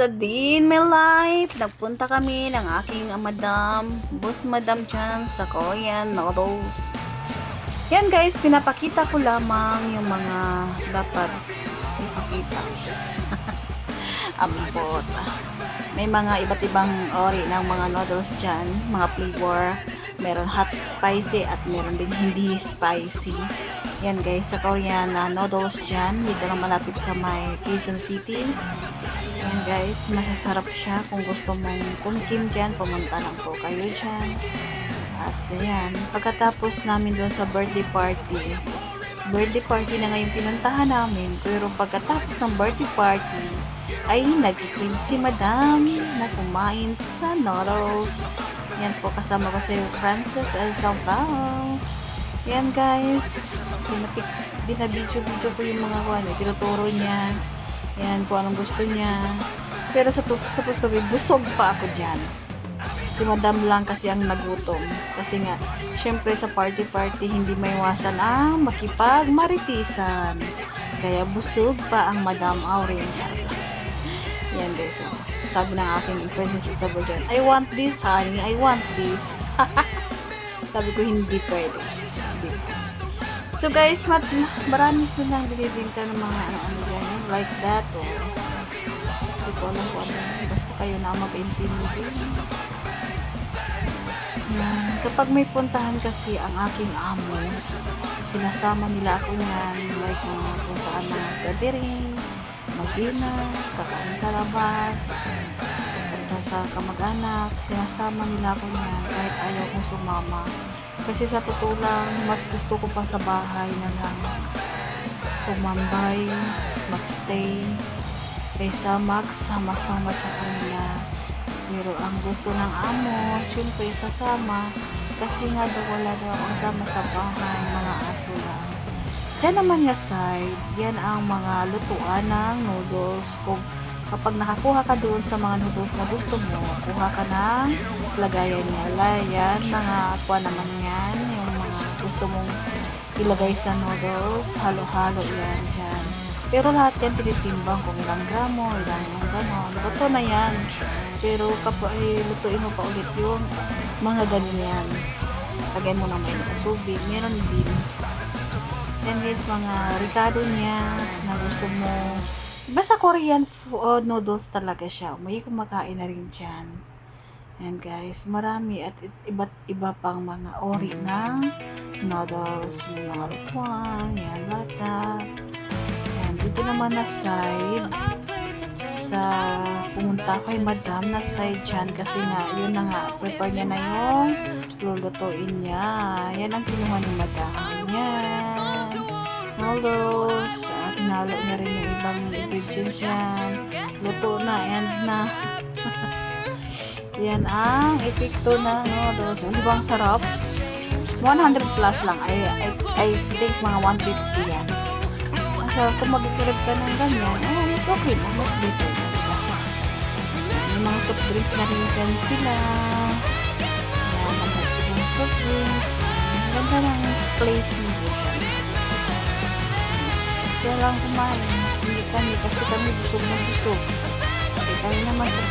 Once again, my life, nagpunta kami ng aking boss madam dyan sa Korean noodles. Yan guys, pinapakita ko lamang yung mga dapat ipakita. Ambot. May mga iba't ibang ori ng mga noodles dyan, mga flavor. Meron hot spicy at meron din hindi spicy. Yan guys, sa Korean noodles dyan, dito lang malapit sa may Quezon City. Yan guys, masasarap siya. Kung gusto mong kumkim dyan, pumunta lang po kayo dyan. At ayan, pagkatapos namin doon sa birthday party na ngayon pinuntahan namin. Pero pagkatapos ng birthday party, ay nag-crave si madam na kumain sa noodles. Yan po, kasama ko si Francis El Salvao. Yan guys, binabidyo-video ko yung mga tinuturo niya. Yan, kung anong gusto niya. Pero sa to be, busog pa ako dyan. Si madam lang kasi ang nagutom. Kasi nga, syempre sa party, hindi maiwasan ang makipagmaritisan. Kaya busog pa ang Madam Aurin. Yan guys, sabi ng aking Princess Isabel dyan, I want this honey, I want this. Sabi ko, hindi pwede. So guys, marami silang binibinta ng mga ano dyan, like that, o hindi ko alam kung ano, basta kayo na mag-intindi. Kapag may puntahan kasi ang aking amo, sinasama nila ako niyan, like kung saan mga gathering, mag-dinner, kakain sa labas, pupunta sa kamag-anak, sinasama nila ako niyan kahit ayaw kong sumama. Kasi sa totoo lang, mas gusto ko pa sa bahay na lang tumambay, magstay, kaysa magsama-sama sa kanila. Pero ang gusto ng amo, syempre sasama, kasi nga daw wala daw ang sama sa bahay, mga aso lang. Diyan naman nga side, yan ang mga lutuan ng noodles. Kung kapag nakakuha ka doon sa mga noodles na gusto mo, kuha ka ng lagayan niya. Yan, mga kuha naman yan, yung mga gusto mong ilagay sa noodles, halo-halo yan dyan. Pero lahat yan tinitimbang kung ilang gramo, ilang ganon. Luto na yan. Pero kapag lutuin mo pa ulit yung mga ganon yan. Lagyan mo ng mainit na tubig. Meron din. Then guys, mga ricado niya na gusto mo. Basta Korean noodles talaga siya. May kumakain na rin dyan. And guys, marami at iba't iba pang mga ori ng noodles. May mga lutuan. Yan, lahat. Yan, dito naman na side. Sa pumunta kay madam na side dyan. Kasi nga, yun na nga. Prepare niya na yung lulutuin niya. Yan ang kinuha ni madam. Yan. Noodles. Tinalo niya rin yung ibang ingredients yan. Luto na. And na. Yan ang epekto ng noodles. Di ba ang sarap? 100 plus lang. I think mga 150 yan. So, kung mag-crib ka ng ganyan, mas okay na. Mas better. Diba? May mga soft drinks na rin dyan sila. Yan, mga soft drinks. Ganda ng place nila dyan. Siya lang kumain. Hindi kami kasi kami busog na busog. Okay, tayo naman sa